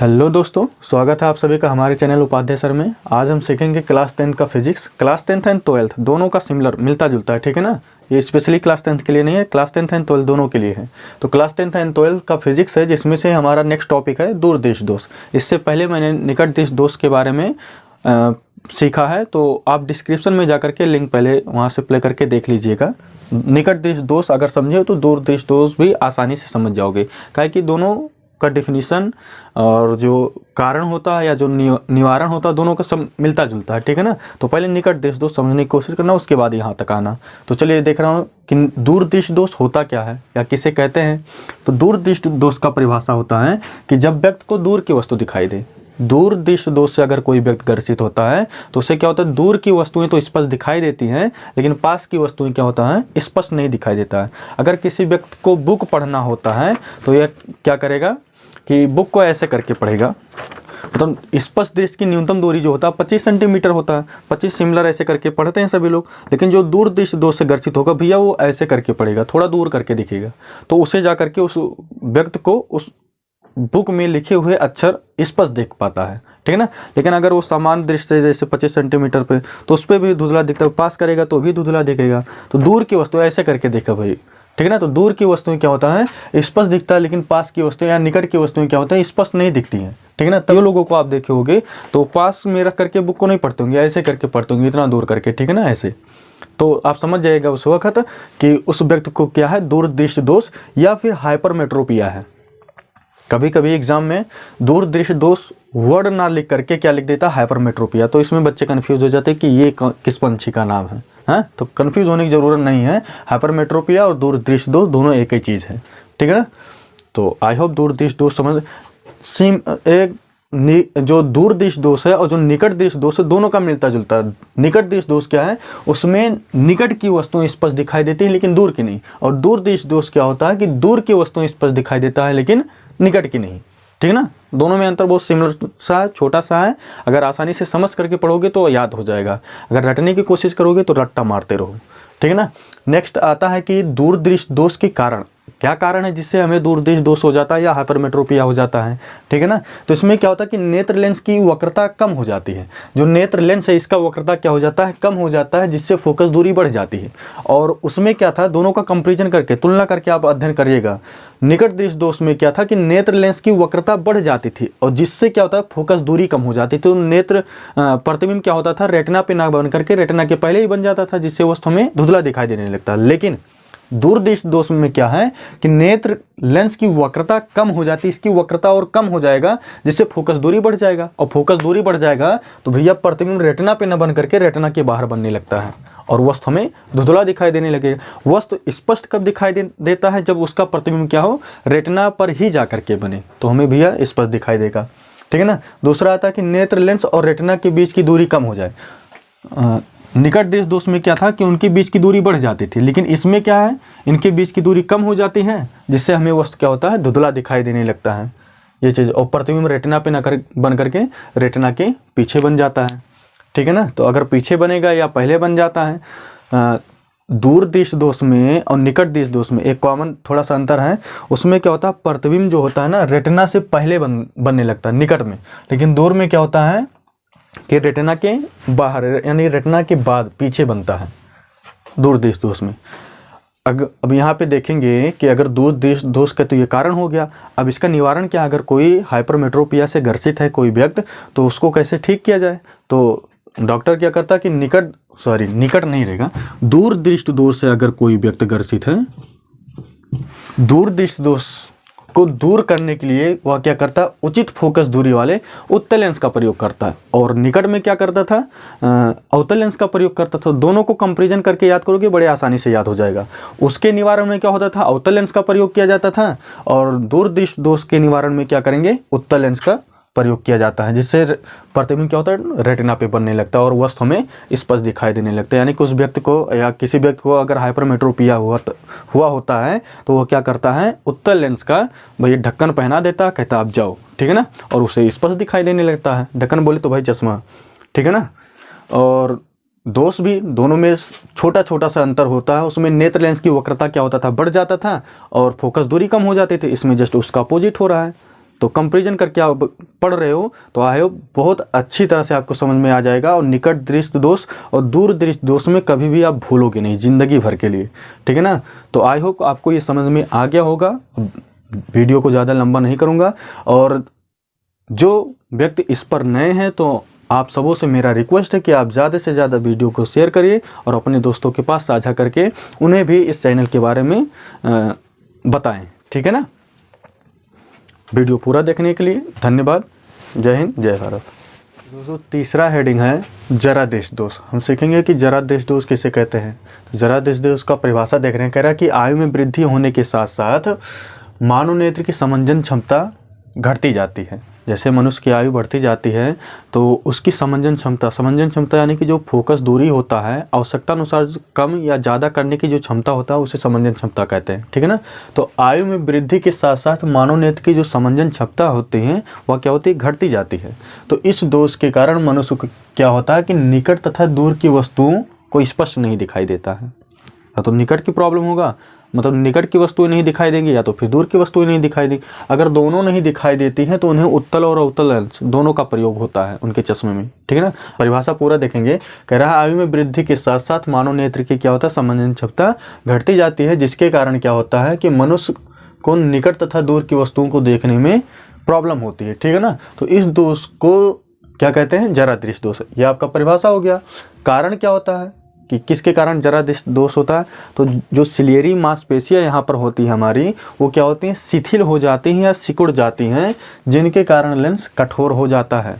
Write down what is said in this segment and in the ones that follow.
Hello दोस्तों, स्वागत है आप सभी का हमारे चैनल उपाध्याय सर में। आज हम सीखेंगे क्लास 10 का फिजिक्स। क्लास 10 एंड 12 दोनों का सिमिलर मिलता जुलता है, ठीक है ना। ये स्पेशली क्लास 10 के लिए नहीं है, क्लास 10 एंड 12 दोनों के लिए है। तो क्लास 10 एंड 12 का फिजिक्स है, जिसमें से हमारा नेक्स्ट टॉपिक है दूरदेश दोष। इससे पहले मैंने निकट देश दोष के बारे में सीखा है, तो आप डिस्क्रिप्शन में जाकर के लिंक पहले वहाँ से प्ले करके देख लीजिएगा। निकट देश दोष अगर समझे तो दूर देश दोष भी आसानी से समझ जाओगे, काहे कि दोनों का डिफिनीशन और जो कारण होता है या जो निवारण होता है दोनों का सब मिलता जुलता है, ठीक है ना। तो पहले निकट देश दोष समझने की कोशिश करना, उसके बाद यहाँ तक आना। तो चलिए देख रहा हूँ कि दूर देश दोष होता क्या है या किसे कहते हैं। तो दूर देश दोष का परिभाषा होता है कि जब व्यक्ति को दूर की वस्तु दिखाई दे। दूर देश दोष से अगर कोई व्यक्ति ग्रसित होता है तो उससे क्या होता है, दूर की वस्तुएं तो स्पष्ट दिखाई देती हैं, लेकिन पास की वस्तुएं क्या होता है, स्पष्ट नहीं दिखाई देता है। अगर किसी व्यक्ति को बुक पढ़ना होता है तो यह क्या करेगा कि बुक को ऐसे करके पढ़ेगा। मतलब स्पष्ट दृष्टि की न्यूनतम दूरी जो होता है 25 सेंटीमीटर होता है। 25 सिमिलर ऐसे करके पढ़ते हैं सभी लोग, लेकिन जो दूर दृष्टि दोष से ग्रसित होगा भैया वो ऐसे करके पढ़ेगा, थोड़ा दूर करके दिखेगा। तो उसे जा करके उस व्यक्ति को उस बुक में लिखे हुए अक्षर स्पष्ट देख पाता है, ठीक है ना। लेकिन अगर वो समान दृष्टि से जैसे 25 सेंटीमीटर पे तो उस पर भी धुंधला दिखता है, पास करेगा तो भी धुंधला दिखेगा। तो दूर की वस्तु ऐसे करके देखा भाई, ठीक है ना। तो दूर की वस्तुएं क्या होता है, स्पष्ट दिखता है, लेकिन पास की वस्तुएं या निकट की वस्तुएं क्या होता है, स्पष्ट नहीं दिखती हैं, ठीक है ना। तभी लोगों को आप देखे होंगे तो पास में रख करके बुक को नहीं पढ़ते होंगे, ऐसे करके पढ़ते होंगे, इतना दूर करके, ठीक है ना, ऐसे। तो आप समझ जाएगा उस वक्त कि उस व्यक्ति को क्या है, दूरदृष्टि दोष या फिर हाइपरमेट्रोपिया है। कभी कभी एग्जाम में दूरदृष्टि दोष वर्ड ना लिख करके क्या लिख देता है, हाइपरमेट्रोपिया। तो इसमें बच्चे कंफ्यूज हो जाते हैं कि ये किस पंछी का नाम है, हाँ। तो कंफ्यूज होने की जरूरत नहीं है, हाइपरमेट्रोपिया और दूरदृष्टि दोष दोनों एक ही चीज़ है, ठीक है ना। तो आई होप दूरदृष्टि दोष समझ जो दूरदृष्टि दोष है और जो निकट दृष्टि दोष है दोनों का मिलता जुलता है। निकट दृष्टि दोष क्या है, उसमें निकट की वस्तुएं स्पष्ट दिखाई देती है लेकिन दूर की नहीं। और दूरदृष्टि दोष क्या होता है कि दूर की वस्तुएं स्पष्ट दिखाई देता है लेकिन निकट की नहीं, ठीक है ना। दोनों में अंतर बहुत सिमिलर सा है, छोटा सा है। अगर आसानी से समझ करके पढ़ोगे तो याद हो जाएगा, अगर रटने की कोशिश करोगे तो रट्टा मारते रहो, ठीक है ना। नेक्स्ट आता है कि दूरदृष्टि दोष के कारण, क्या कारण है जिससे हमें दूरदृष्टि दोष हो जाता है या हाइपरमेट्रोपिया हो जाता है, ठीक है ना। तो इसमें क्या होता है कि नेत्र लेंस की वक्रता कम हो जाती है। जो नेत्र लेंस है इसका वक्रता क्या हो जाता है, कम हो जाता है, जिससे फोकस दूरी बढ़ जाती है। और उसमें क्या था, दोनों का कंपैरिजन करके तुलना करके आप अध्ययन करिएगा। निकट दृष्टि दोष में क्या था कि नेत्र लेंस की वक्रता बढ़ जाती थी और जिससे क्या होता है, फोकस दूरी कम हो जाती थी। तो नेत्र प्रतिबिंब क्या होता था, रेटिना पे ना बन करके रेटिना के पहले ही बन जाता था, जिससे वस्तु हमें धुंधला दिखाई देने लगता। लेकिन दूरदृष्टि दोष में क्या है कि नेत्र लेंस की वक्रता कम हो जाती है, इसकी वक्रता और कम हो जाएगा, जिससे फोकस दूरी बढ़ जाएगा। और फोकस दूरी बढ़ जाएगा तो भैया प्रतिबिंब रेटिना पे न बन करके रेटिना के बाहर बनने लगता है और वस्तु हमें धुंधला दिखाई देने लगेगा। वस्तु स्पष्ट कब दिखाई देता है, जब उसका प्रतिबिंब क्या हो, रेटिना पर ही जा करके बने, तो हमें भैया स्पष्ट दिखाई देगा, ठीक है ना। दूसरा आता है कि नेत्र लेंस और रेटिना के बीच की दूरी कम हो जाए। निकट दृष्टि दोष में क्या था कि उनके बीच की दूरी बढ़ जाती थी, लेकिन इसमें क्या है, इनके बीच की दूरी कम हो जाती है, जिससे हमें वस्तु क्या होता है, धुंधला दिखाई देने लगता है ये चीज़। और प्रतिबिंब रेटिना पे बन करके रेटिना के पीछे बन जाता है, ठीक है ना। तो अगर पीछे बनेगा या पहले बन जाता है। दूरदृष्टि दोष में और निकट दृष्टि दोष में एक कॉमन थोड़ा सा अंतर है। उसमें क्या होता है, प्रतिबिंब जो होता है ना रेटिना से पहले बनने लगता है निकट में, लेकिन दूर में क्या होता है कि रेटिना के बाहर यानी रेटिना के बाद पीछे बनता है दूरदृष्टि दोष में। अब यहाँ पे देखेंगे कि अगर दूरदृष्टि दोष का तो ये कारण हो गया। अब इसका निवारण क्या, अगर कोई हाइपरमेट्रोपिया से ग्रसित है कोई व्यक्ति, तो उसको कैसे ठीक किया जाए। तो डॉक्टर क्या करता है कि निकट नहीं रहेगा, दूरदृष्टि दोष से अगर कोई व्यक्ति ग्रसित है, दूरदृष्टि दोष को दूर करने के लिए वह क्या करता है, उचित फोकस दूरी वाले उत्तल लेंस का प्रयोग करता है। और निकट में क्या करता था, अवतल लेंस का प्रयोग करता था। दोनों को कंपैरिजन करके याद करोगे बड़े आसानी से याद हो जाएगा। उसके निवारण में क्या होता था, अवतल लेंस का प्रयोग किया जाता था, और दूरदृष्टि दोष के निवारण में क्या करेंगे, उत्तल लेंस का प्रयोग किया जाता है, जिससे प्रतिबिंब क्या होता है, रेटिना पे बनने लगता है और वस्तु हमें स्पष्ट दिखाई देने लगता है। यानी कि उस व्यक्ति को या किसी व्यक्ति को अगर हाइपरमेट्रोपिया हुआ होता है तो वो क्या करता है, उत्तल लेंस का भाई ढक्कन पहना देता है, कहता आप जाओ, ठीक है ना, और उसे स्पष्ट दिखाई देने लगता है। ढक्कन बोले तो भाई चश्मा, ठीक है ना। और दोष भी दोनों में छोटा छोटा सा अंतर होता है। उसमें नेत्र लेंस की वक्रता क्या होता था, बढ़ जाता था और फोकस दूरी कम हो जाती थी। इसमें जस्ट उसका अपोजिट हो रहा है, तो कंपैरिजन करके आप पढ़ रहे हो तो आई होप बहुत अच्छी तरह से आपको समझ में आ जाएगा। और निकट दृष्टि दोष और दूर दृष्टि दोष में कभी भी आप भूलोगे नहीं ज़िंदगी भर के लिए, ठीक है ना। तो आई होप आपको ये समझ में आ गया होगा। वीडियो को ज़्यादा लंबा नहीं करूँगा। और जो व्यक्ति इस पर नए हैं तो आप सबों से मेरा रिक्वेस्ट है कि आप ज़्यादा से ज़्यादा वीडियो को शेयर करिए और अपने दोस्तों के पास साझा करके उन्हें भी इस चैनल के बारे में बताएं, ठीक है ना। वीडियो पूरा देखने के लिए धन्यवाद। जय हिंद, जय भारत। दोस्तों तीसरा हेडिंग है जरा देश दोष। हम सीखेंगे कि जरा देश दोष किसे कहते हैं। तो जरा देश दोष का परिभाषा देख रहे हैं, कह रहा है कि आयु में वृद्धि होने के साथ साथ मानव नेत्र की समंजन क्षमता घटती जाती है। जैसे मनुष्य की आयु बढ़ती जाती है तो उसकी समंजन क्षमता यानी कि जो फोकस दूरी होता है आवश्यकता अनुसार कम या ज़्यादा करने की जो क्षमता होता है उसे समंजन क्षमता कहते हैं, ठीक है ना। तो आयु में वृद्धि के साथ साथ मानव नेत्र की जो समंजन क्षमता होती है वह क्या होती है, घटती जाती है। तो इस दोष के कारण मनुष्य को क्या होता है कि निकट तथा दूर की वस्तुओं को स्पष्ट नहीं दिखाई देता है। या तो निकट की प्रॉब्लम होगा, मतलब निकट की वस्तुएं नहीं दिखाई देंगी, या तो फिर दूर की वस्तुएं नहीं दिखाई देंगी। अगर दोनों नहीं दिखाई देती हैं तो उन्हें उत्तल और अवतल लेंस दोनों का प्रयोग होता है उनके चश्मे में, ठीक है ना। परिभाषा पूरा देखेंगे, कह रहा है आयु में वृद्धि के साथ साथ मानव नेत्र की क्या होता है, समंजन क्षमता घटती जाती है, जिसके कारण क्या होता है कि मनुष्य को निकट तथा दूर की वस्तुओं को देखने में प्रॉब्लम होती है, ठीक है ना। तो इस दोष को क्या कहते हैं, जरा दृष्टि दोष। यह आपका परिभाषा हो गया। कारण क्या होता है कि किसके कारण जरा दृष्टि दोष होता है, तो जो सिलियरी मांसपेशियां यहाँ पर होती है हमारी, वो क्या होती हैं, शिथिल हो जाती हैं या सिकुड़ जाती हैं, जिनके कारण लेंस कठोर हो जाता है,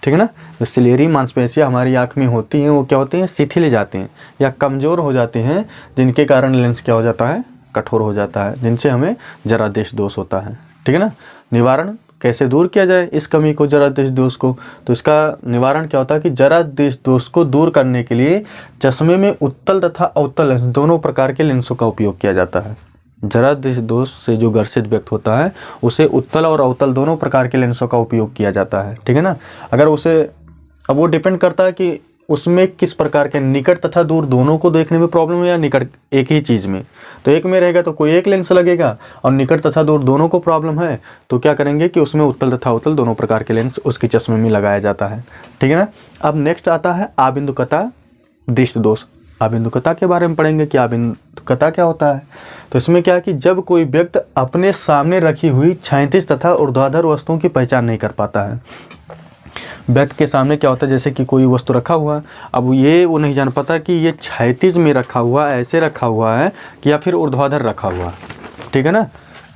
ठीक है ना। जो सिलियरी मांसपेशियां हमारी आँख में होती हैं वो क्या होती हैं, शिथिल जाती हैं या कमज़ोर हो जाती हैं, जिनके कारण लेंस क्या हो जाता है, कठोर हो जाता है, जिनसे हमें जरा दृष्टि दोष होता है, ठीक है ना। निवारण कैसे दूर किया जाए इस कमी को, जरा दृष्टि दोष को, तो इसका निवारण क्या होता है कि जरा दृष्टि दोष को दूर करने के लिए चश्मे में उत्तल तथा अवतल लेंस दोनों प्रकार के लेंसों का उपयोग किया जाता है। जरा दृष्टि दोष से जो ग्रसित व्यक्ति होता है उसे उत्तल और अवतल दोनों प्रकार के लेंसों का उपयोग किया जाता है, ठीक है ना। अगर उसे, अब वो डिपेंड करता है कि उसमें किस प्रकार के निकट तथा दूर दोनों को देखने में प्रॉब्लम है या निकट एक ही चीज़ में। तो एक में रहेगा तो कोई एक लेंस लगेगा, और निकट तथा दूर दोनों को प्रॉब्लम है तो क्या करेंगे कि उसमें उत्तल तथा अवतल दोनों प्रकार के लेंस उसके चश्मे में लगाया जाता है, ठीक है ना। अब नेक्स्ट आता है आबिंदुकता दृष्टि दोष। आबिंदुकता के बारे में पढ़ेंगे कि आबिंदुकता क्या होता है। तो इसमें क्या है कि जब कोई व्यक्ति अपने सामने रखी हुई क्षैतिज तथा ऊर्ध्वाधर वस्तुओं की पहचान नहीं कर पाता है। व्यक्ति के सामने क्या होता है, जैसे कि कोई वस्तु रखा हुआ है, अब वो नहीं जान पाता कि ये क्षैतिज में रखा हुआ, ऐसे रखा हुआ है कि या फिर ऊर्ध्वाधर रखा हुआ, ठीक है ना।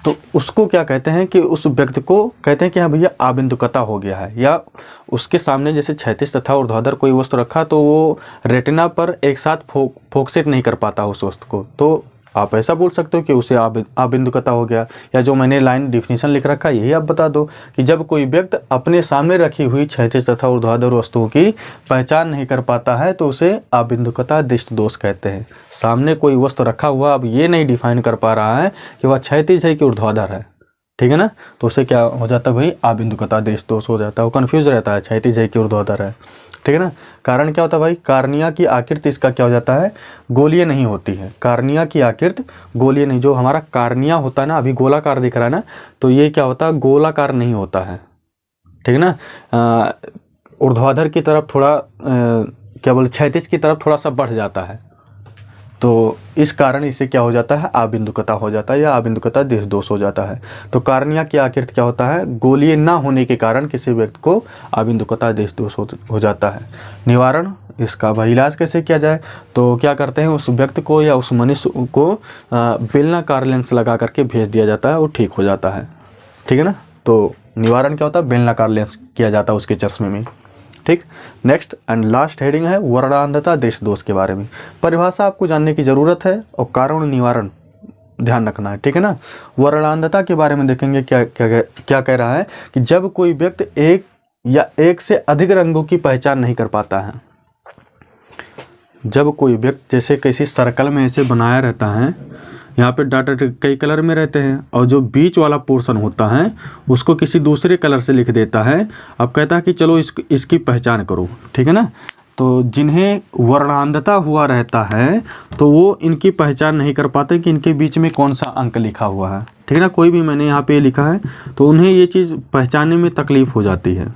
तो उसको क्या कहते हैं कि उस व्यक्ति को कहते हैं कि हाँ भैया आबिंदुकता हो गया है, या उसके सामने जैसे क्षैतिज तथा ऊर्ध्वाधर कोई वस्तु रखा तो वो रेटिना पर एक साथ फोकसेट नहीं कर पाता उस वस्तु को, तो आप ऐसा बोल सकते हो कि उसे आबिंदुकता हो गया। या जो मैंने लाइन डिफिनीशन लिख रखा है यही आप बता दो कि जब कोई व्यक्ति अपने सामने रखी हुई क्षैतिज तथा ऊर्ध्वाधर वस्तुओं की पहचान नहीं कर पाता है तो उसे आबिंदुकता दृष्टि दोष कहते हैं। सामने कोई वस्तु रखा हुआ, अब ये नहीं डिफाइन कर पा रहा है कि वह क्षैतिज है कि ऊर्ध्वाधर है, ठीक है ना, तो उसे क्या हो जाता है भाई, आबिंदुकता दृष्टि दोष हो जाता है। वो कन्फ्यूज रहता है क्षैतिज है कि ऊर्ध्वाधर है, ठीक है ना। कारण क्या होता है भाई, कार्निया की आकृति इसका क्या हो जाता है, गोलीय नहीं होती है। कार्निया की आकृति गोलीय नहीं, जो हमारा कार्निया होता है ना, अभी गोलाकार दिख रहा है ना, तो ये क्या होता है, गोलाकार नहीं होता है, ठीक है ना। ऊर्ध्वाधर की तरफ थोड़ा क्या बोले, क्षैतिज की तरफ थोड़ा सा बढ़ जाता है, तो इस कारण इसे क्या हो जाता है, आबिंदुकता हो जाता है या आबिंदुकता दृष्टि दोष हो जाता है। तो कार्निया की आकृति क्या होता है, गोलीय ना होने के कारण किसी व्यक्ति को आबिंदुकता दृष्टि दोष हो जाता है। निवारण, इसका भाई इलाज कैसे किया जाए, तो क्या करते हैं, उस व्यक्ति को या उस मनुष्य को बेलनाकार लेंस लगा करके भेज दिया जाता है, वो ठीक हो जाता है, ठीक है ना। तो निवारण क्या होता है, बेलनाकार लेंस किया जाता है उसके चश्मे में, ठीक। नेक्स्ट एंड लास्ट हेडिंग है वर्णांधता दृष्टि दोष के बारे में। परिभाषा आपको जानने की जरूरत है और कारण निवारण ध्यान रखना है, ठीक है ना। वर्णांधता के बारे में देखेंगे क्या क्या क्या कह रहा है कि जब कोई व्यक्ति एक या एक से अधिक रंगों की पहचान नहीं कर पाता है। जब कोई व्यक्ति जैसे किसी सर्कल में ऐसे बनाया रहता है, यहाँ पे डाटा कई कलर में रहते हैं, और जो बीच वाला पोर्शन होता है उसको किसी दूसरे कलर से लिख देता है। अब कहता है कि चलो इसकी पहचान करो, ठीक है ना। तो जिन्हें वर्णांधता हुआ रहता है तो वो इनकी पहचान नहीं कर पाते कि इनके बीच में कौन सा अंक लिखा हुआ है, ठीक है ना। कोई भी मैंने यहाँ पे लिखा है तो उन्हें ये चीज़ पहचानने में तकलीफ हो जाती है,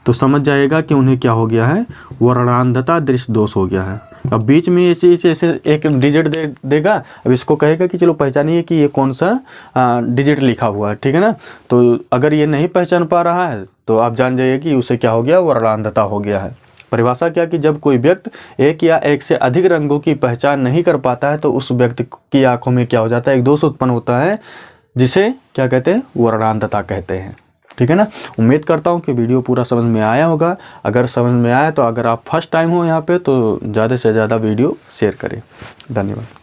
तो समझ जाएगा कि उन्हें क्या हो गया है, वर्णांधता दृष्टि दोष हो गया है। अब बीच में ऐसे एक डिजिट देगा, अब इसको कहेगा कि चलो पहचानिए कि ये कौन सा डिजिट लिखा हुआ है, ठीक है ना। तो अगर ये नहीं पहचान पा रहा है तो आप जान जाइए कि उसे क्या हो गया, वर्णांधता हो गया है। परिभाषा क्या कि जब कोई व्यक्ति एक या एक से अधिक रंगों की पहचान नहीं कर पाता है तो उस व्यक्ति की आंखों में क्या हो जाता है, एक दोष उत्पन्न होता है, जिसे क्या कहते हैं, वर्णांधता कहते हैं, ठीक है ना। उम्मीद करता हूँ कि वीडियो पूरा समझ में आया होगा। अगर समझ में आया तो अगर आप फर्स्ट टाइम हो यहाँ पे तो ज़्यादा से ज़्यादा वीडियो शेयर करें। धन्यवाद।